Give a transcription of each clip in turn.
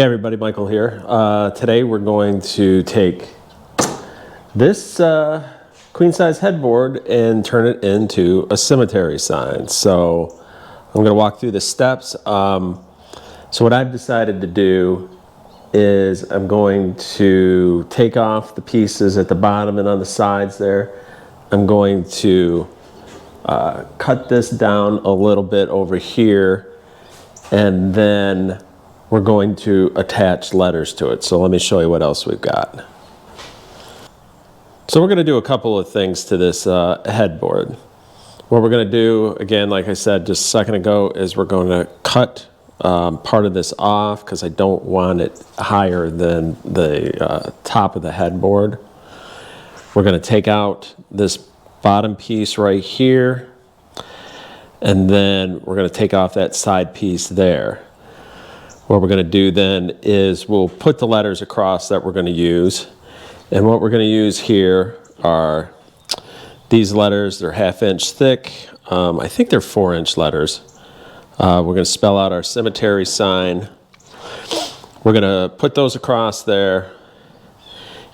Hey everybody, Michael here. Today we're going to take this queen size headboard and turn it into a cemetery sign. So I'm going to walk through the steps. So what I've decided to do is I'm going to take off the pieces at the bottom and on the sides there. I'm going to cut this down a little bit over here, and then we're going to attach letters to it. So let me show you what else we've got. So we're going to do a couple of things to this headboard. What we're going to do, again, like I said just a second ago, is we're going to cut part of this off because I don't want it higher than the top of the headboard. We're going to take out this bottom piece right here, and then we're going to take off that side piece there. What we're going to do then is we'll put the letters across that we're going to use. And what we're going to use here are these letters. They're 1/2 inch thick. I think they're 4-inch letters. We're going to spell out our cemetery sign. We're going to put those across there,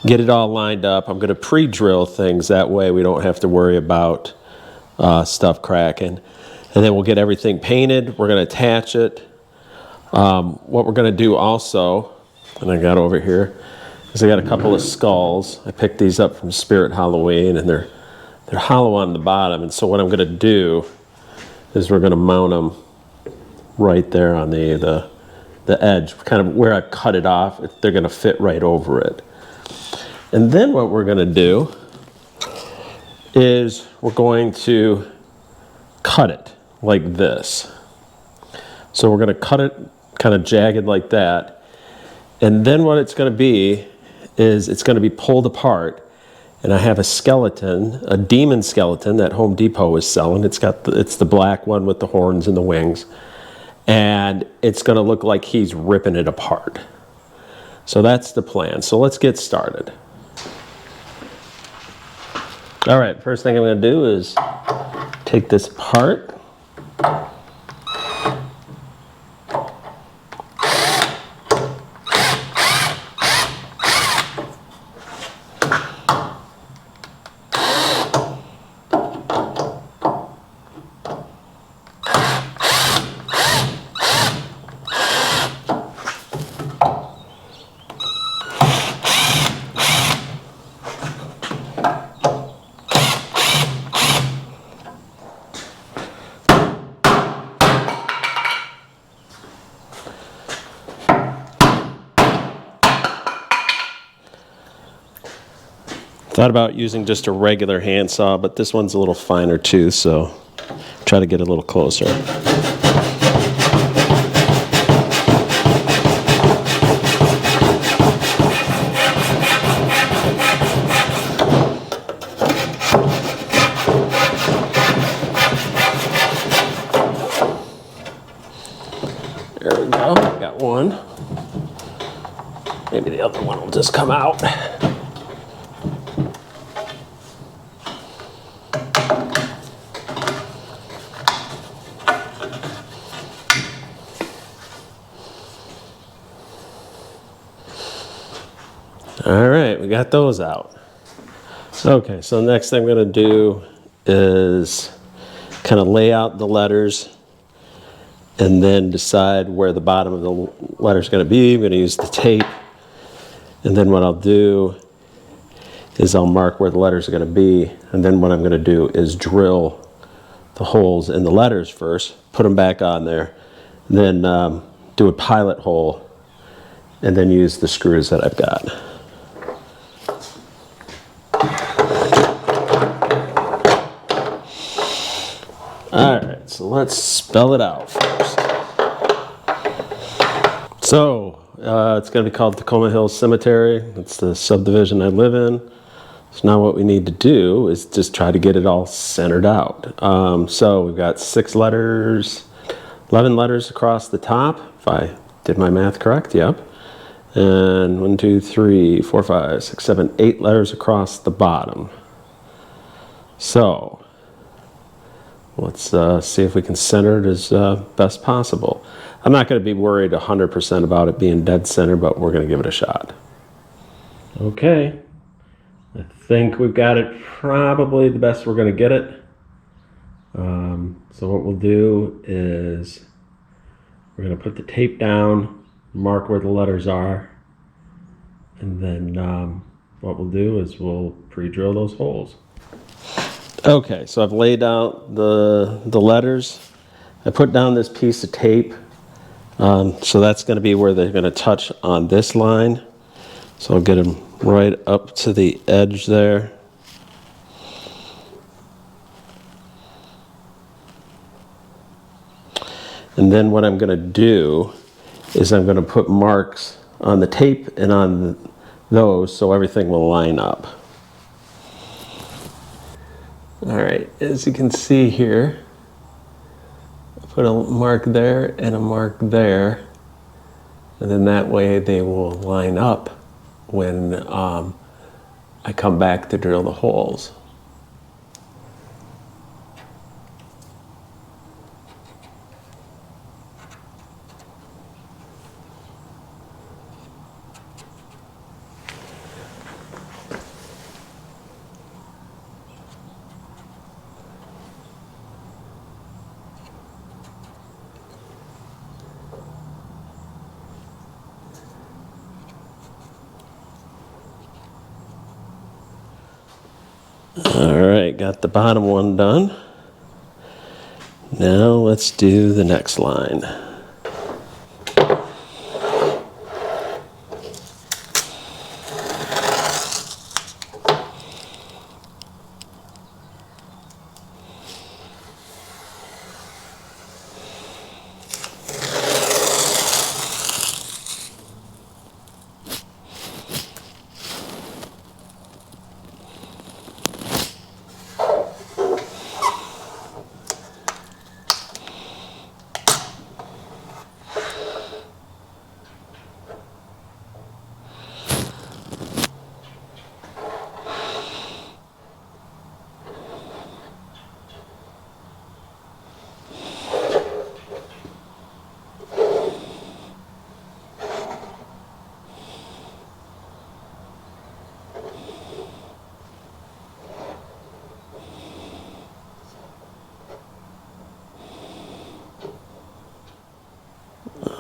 get it all lined up. I'm going to pre-drill things, that way we don't have to worry about stuff cracking. And then we'll get everything painted. We're going to attach it. What we're going to do also, and I got over here, is I got a couple of skulls. I picked these up from Spirit Halloween, and they're hollow on the bottom. And so what I'm going to do is we're going to mount them right there on the edge, kind of where I cut it off. They're going to fit right over it. And then what we're going to do is we're going to cut it like this. So we're going to cut it kind of jagged like that. And then what it's going to be is it's going to be pulled apart. And I have a skeleton, a demon skeleton that Home Depot is selling. It's the black one with the horns and the wings. And it's going to look like he's ripping it apart. So that's the plan. So let's get started. All right, first thing I'm going to do is take this apart. Thought about using just a regular handsaw, but this one's a little finer too, so try to get a little closer. There we go, got one. Maybe the other one will just come out. All right, we got those out. Okay, so the next thing I'm going to do is kind of lay out the letters and then decide where the bottom of the letter is going to be. I'm going to use the tape. And then what I'll do is I'll mark where the letters are going to be. And then what I'm going to do is drill the holes in the letters first, put them back on there, and then do a pilot hole, and then use the screws that I've got. All right, so let's spell it out first. So it's going to be called Tacoma Hills Cemetery. It's the subdivision I live in. So now what we need to do is just try to get it all centered out. So we've got 6 letters, 11 letters across the top, if I did my math correct, yep. And 1, 2, 3, 4, 5, 6, 7, 8 letters across the bottom. So Let's see if we can center it as best possible. I'm not going to be worried 100% about it being dead center, but we're going to give it a shot. Okay, I think we've got it probably the best we're going to get it. So what we'll do is we're going to put the tape down, mark where the letters are, and then what we'll do is we'll pre-drill those holes. Okay, so I've laid out the letters. I put down this piece of tape, so that's going to be where they're going to touch on this line. So I'll get them right up to the edge there. And then what I'm going to do is I'm going to put marks on the tape and on those so everything will line up. All right, as you can see here, I put a mark there and a mark there, and then that way they will line up when I come back to drill the holes. All right, got the bottom one done. Now let's do the next line.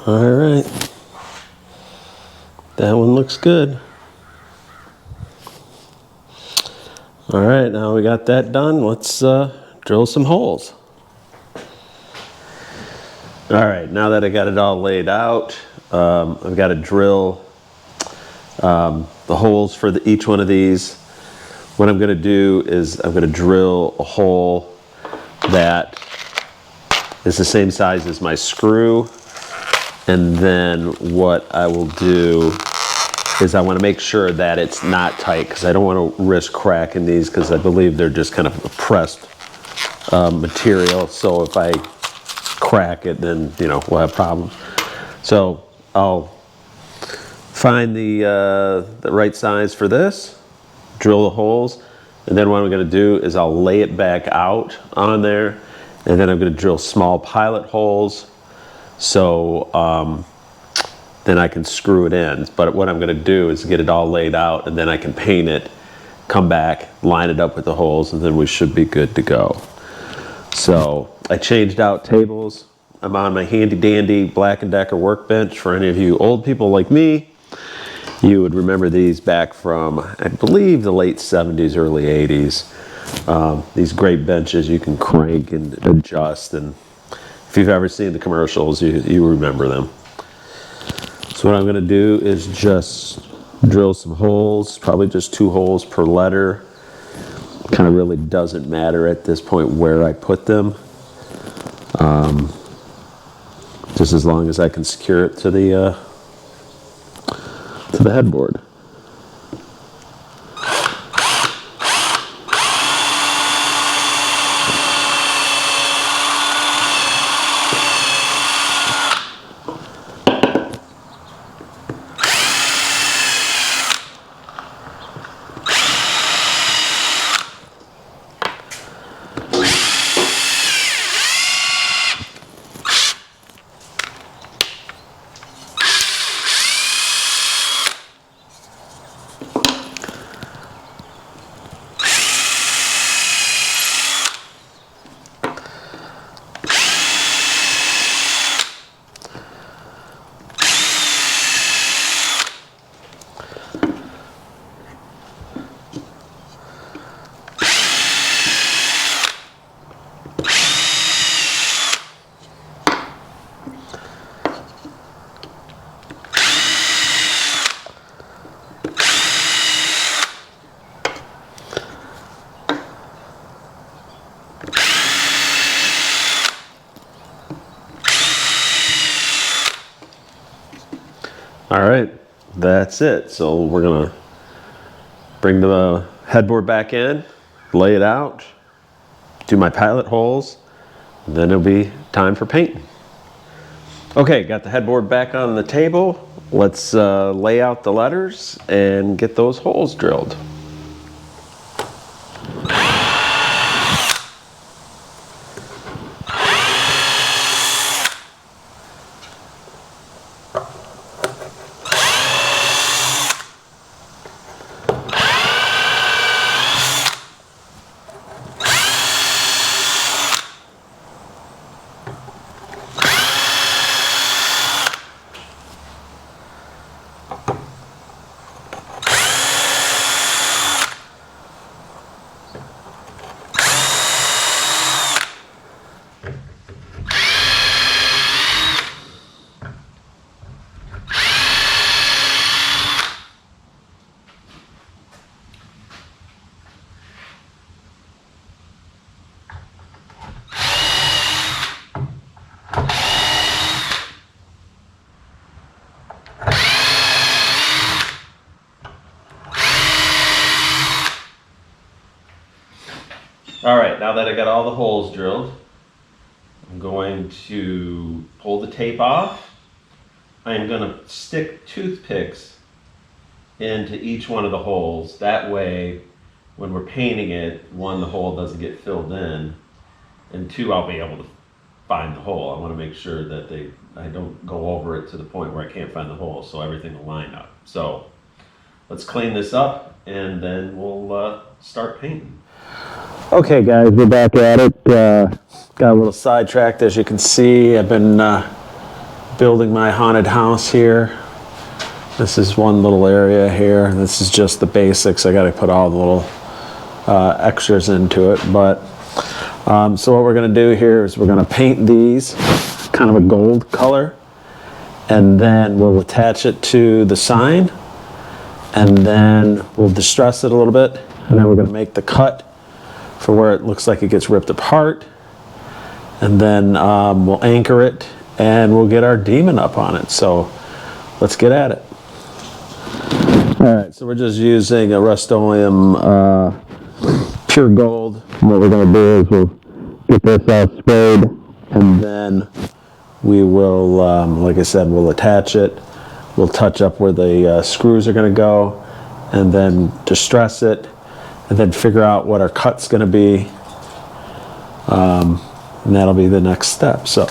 All right, that one looks good. All right, now we got that done. Let's drill some holes. All right, now that I got it all laid out, I've got to drill the holes for each one of these. What I'm going to do is I'm going to drill a hole that is the same size as my screw. And then what I will do is I want to make sure that it's not tight, because I don't want to risk cracking these, because I believe they're just kind of a pressed material. So if I crack it, then we'll have problems. So I'll find the right size for this, drill the holes, and then what I'm going to do is I'll lay it back out on there, and then I'm going to drill small pilot holes. So then I can screw it in. But what I'm going to do is get it all laid out, and then I can paint it, come back, line it up with the holes, and then we should be good to go. So I changed out tables. I'm on my handy dandy Black & Decker workbench. For any of you old people like me, you would remember these back from, I believe, the late 70s, early 80s. These great benches you can crank and adjust, and if you've ever seen the commercials, you remember them. So what I'm going to do is just drill some holes, probably just 2 holes per letter. Kind of really doesn't matter at this point where I put them, just as long as I can secure it to the headboard. All right, that's it. So we're gonna bring the headboard back in, lay it out, do my pilot holes, and then it'll be time for painting. Okay, got the headboard back on the table. Let's lay out the letters and get those holes drilled. All right, now that I got all the holes drilled, I'm going to pull the tape off. I'm going to stick toothpicks into each one of the holes. That way, when we're painting it, one, the hole doesn't get filled in, and two, I'll be able to find the hole. I want to make sure that I don't go over it to the point where I can't find the hole, so everything will line up. So let's clean this up, and then we'll start painting. Okay guys, we're back at it. Got a little sidetracked, as you can see. I've been building my haunted house here. This is one little area here. This is just the basics. I got to put all the little extras into it. But so what we're going to do here is we're going to paint these kind of a gold color, and then we'll attach it to the sign, and then we'll distress it a little bit, and then we're going to make the cut for where it looks like it gets ripped apart, and then we'll anchor it and we'll get our demon up on it. So let's get at it. All right, so we're just using a Rust-Oleum pure gold. What we're going to do is we'll get this all sprayed, and then we will, like I said, we'll attach it. We'll touch up where the screws are going to go, and then distress it, and then figure out what our cut's going to be, and that'll be the next step. So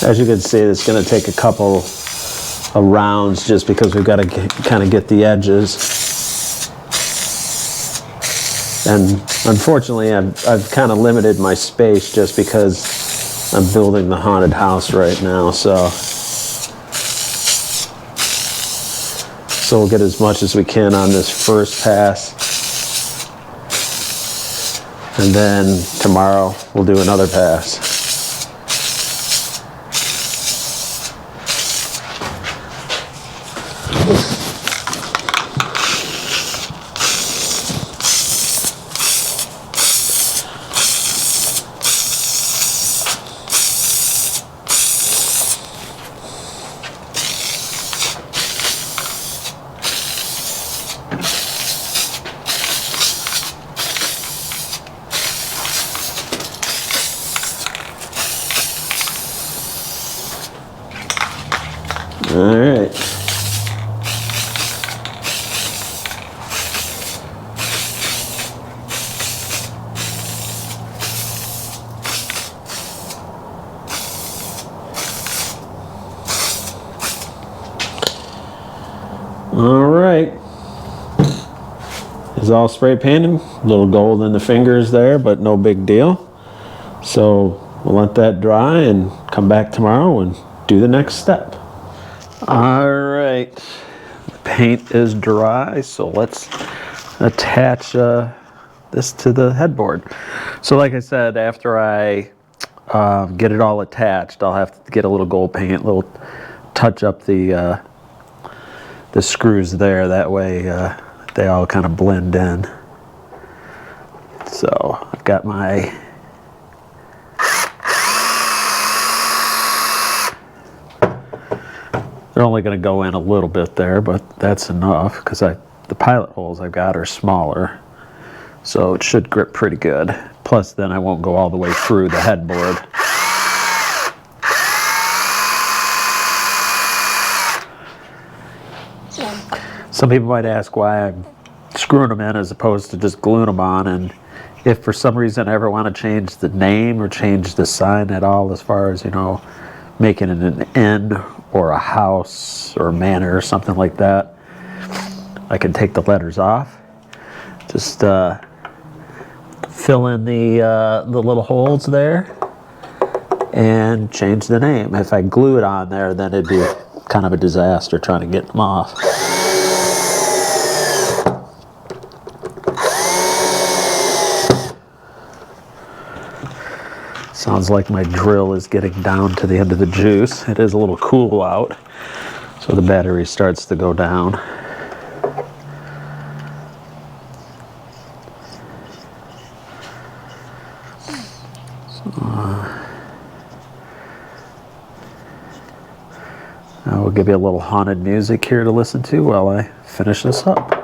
as you can see, it's going to take a couple of rounds just because we've got to kind of get the edges. And unfortunately, I've kind of limited my space just because I'm building the haunted house right now. So we'll get as much as we can on this first pass. And then tomorrow we'll do another pass. All right. All right. is all spray painted. A little gold in the fingers there, but no big deal. So we'll let that dry and come back tomorrow and do the next step. All right, the paint is dry, so let's attach this to the headboard. So like I said, after I get it all attached, I'll have to get a little gold paint, little touch up the screws there. That way they all kind of blend in. So I've got my they're only going to go in a little bit there, but that's enough because the pilot holes I've got are smaller, so it should grip pretty good. Plus then I won't go all the way through the headboard. Some people might ask why I'm screwing them in as opposed to just gluing them on, and if for some reason I ever want to change the name or change the sign at all, as far as, you know, making it an inn or a house or a manor or something like that, I can take the letters off. Just fill in the little holes there and change the name. If I glue it on there, then it'd be kind of a disaster trying to get them off. Sounds like my drill is getting down to the end of the juice. It is a little cool out, so the battery starts to go down. I will give you a little haunted music here to listen to while I finish this up.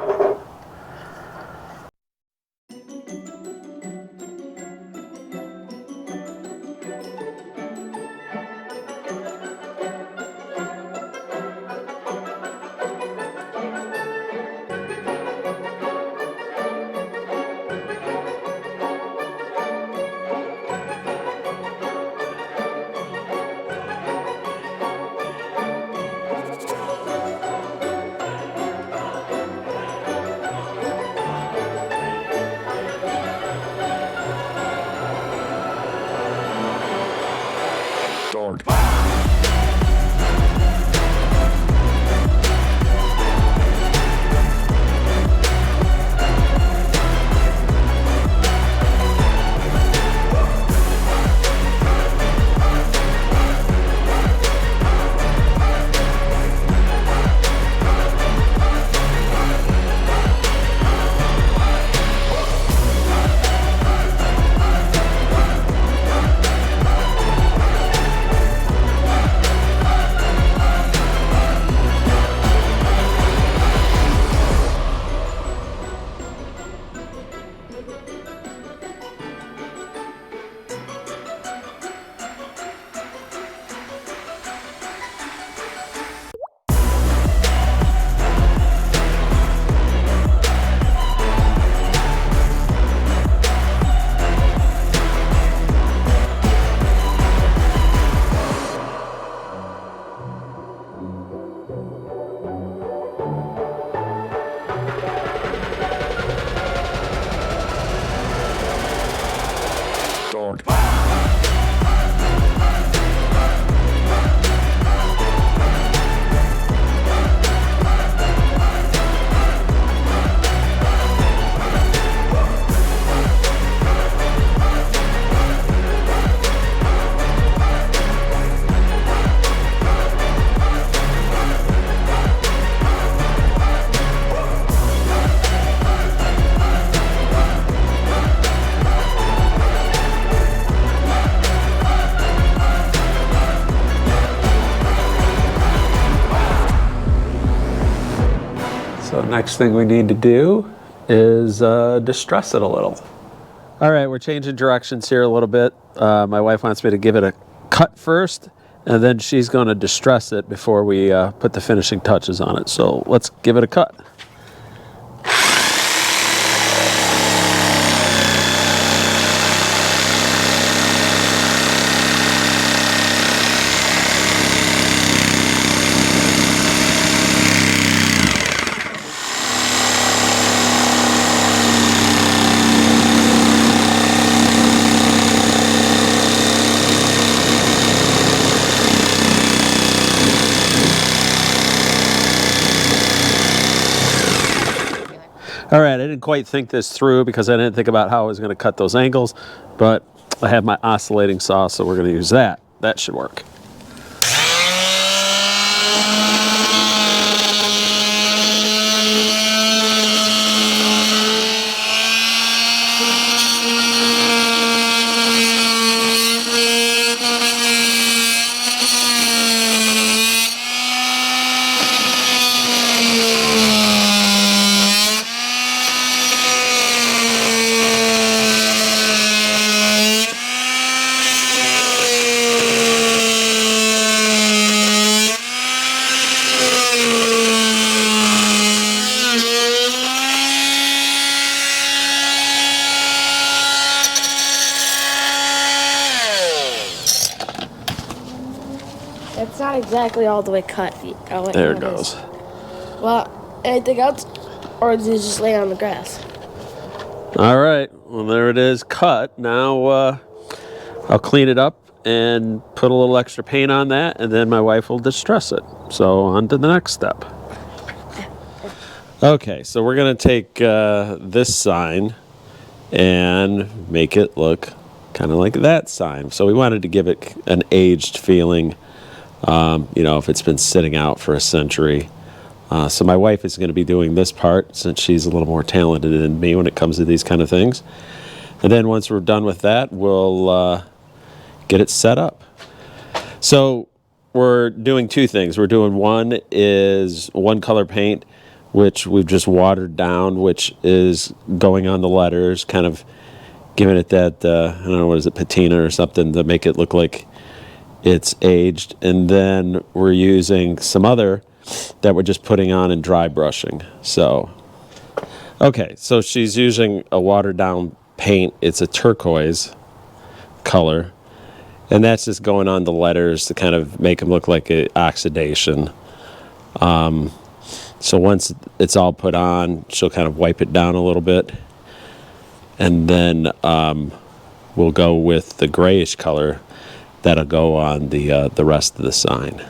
So next thing we need to do is distress it a little. All right, we're changing directions here a little bit. My wife wants me to give it a cut first, and then she's going to distress it before we put the finishing touches on it. So let's give it a cut. All right, I didn't quite think this through because I didn't think about how I was going to cut those angles, but I have my oscillating saw, so we're going to use that. That should work. It's not exactly all the way cut. There it goes. Well, anything else? Or did you just lay it on the grass? All right, well, there it is, cut. Now I'll clean it up and put a little extra paint on that, and then my wife will distress it. So on to the next step. Okay, so we're going to take this sign and make it look kind of like that sign. So we wanted to give it an aged feeling, you know, if it's been sitting out for a century. So my wife is going to be doing this part since she's a little more talented than me when it comes to these kind of things. And then once we're done with that, we'll get it set up. So we're doing two things. We're doing one is one color paint, which we've just watered down, which is going on the letters, kind of giving it that, I don't know, what is it, patina or something to make it look like it's aged. And then we're using some other that we're just putting on and dry brushing. So, okay, so she's using a watered down paint. It's a turquoise color. And that's just going on the letters to kind of make them look like an oxidation. So once it's all put on, she'll kind of wipe it down a little bit. And then we'll go with the grayish color that'll go on the rest of the sign.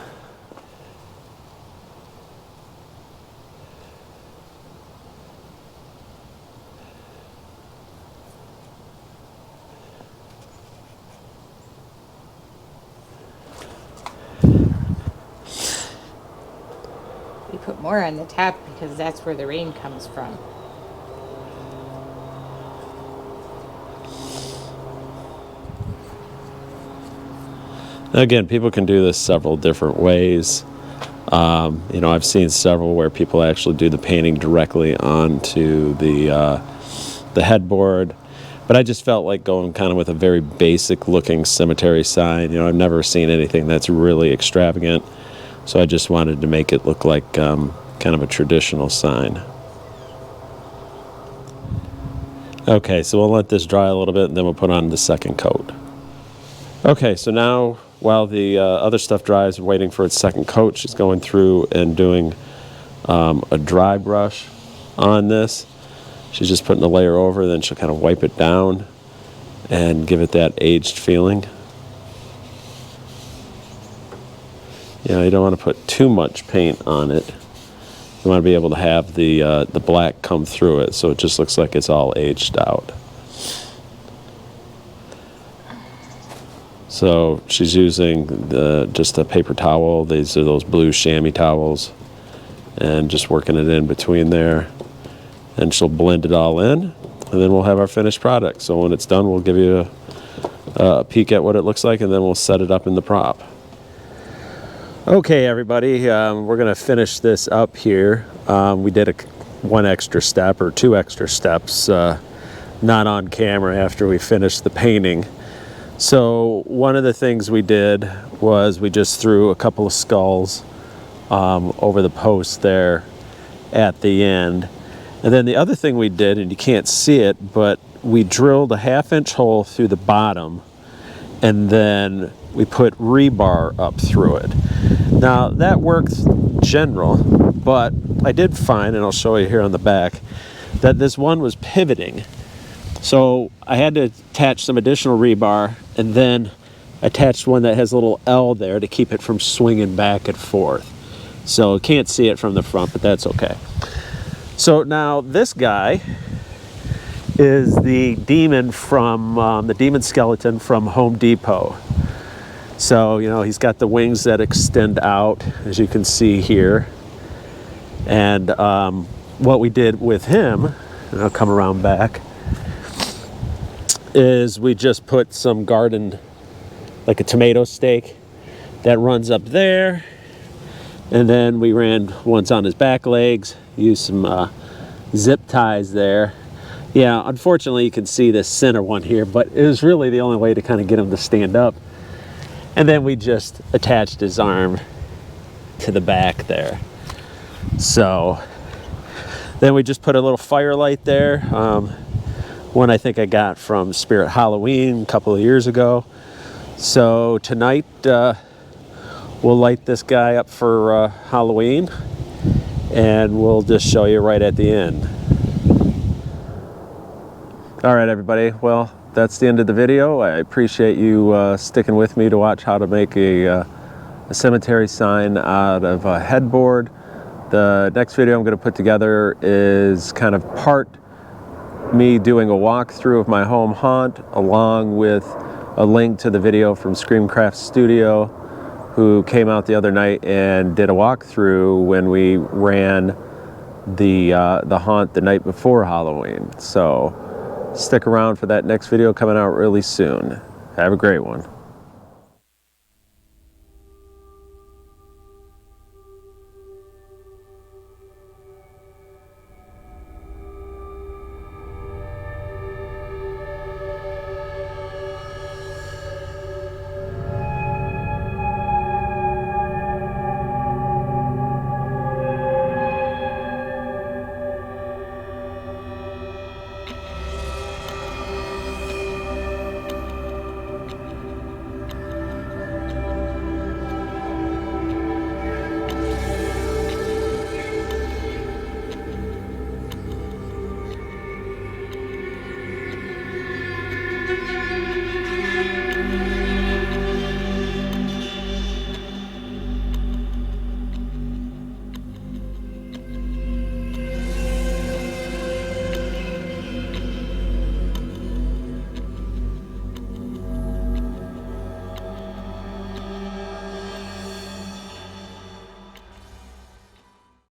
We put more on the top because that's where the rain comes from. Again, people can do this several different ways. You know, I've seen several where people actually do the painting directly onto the headboard. But I just felt like going kind of with a very basic looking cemetery sign. You know, I've never seen anything that's really extravagant. So I just wanted to make it look like kind of a traditional sign. Okay, so we'll let this dry a little bit and then we'll put on the second coat. Okay, so now while the other stuff dries, waiting for its second coat, she's going through and doing a dry brush on this. She's just putting a layer over, then she'll kind of wipe it down and give it that aged feeling. Yeah, you don't want to put too much paint on it. You want to be able to have the black come through it so it just looks like it's all aged out. So she's using just a paper towel. These are those blue chamois towels. And just working it in between there. And she'll blend it all in. And then we'll have our finished product. So when it's done, we'll give you a peek at what it looks like. And then we'll set it up in the prop. Okay, everybody. We're going to finish this up here. We did one extra step or two extra steps. Not on camera after we finished the painting. So one of the things we did was we just threw a couple of skulls over the post there at the end. And then the other thing we did, and you can't see it, but we drilled a 1/2-inch hole through the bottom and then we put rebar up through it. Now that works general, but I did find, and I'll show you here on the back, that this one was pivoting. So I had to attach some additional rebar and then attach one that has a little L there to keep it from swinging back and forth. So you can't see it from the front, but that's okay. So now this guy is the demon from the demon skeleton from Home Depot. So, you know, he's got the wings that extend out, as you can see here. And what we did with him, and I'll come around back, is we just put some garden, like a tomato stake that runs up there. And then we ran ones on his back legs, used some zip ties there. Yeah, unfortunately you can see this center one here, but it was really the only way to kind of get him to stand up. And then we just attached his arm to the back there. So then we just put a little firelight there. One I think I got from Spirit Halloween a couple of years ago. So tonight we'll light this guy up for Halloween, and we'll just show you right at the end. All right, everybody. Well, that's the end of the video. I appreciate you sticking with me to watch how to make a cemetery sign out of a headboard. The next video I'm going to put together is kind of part me doing a walkthrough of my home haunt, along with a link to the video from Screamcraft Studio, who came out the other night and did a walkthrough when we ran the haunt the night before Halloween. So stick around for that next video coming out really soon. Have a great one.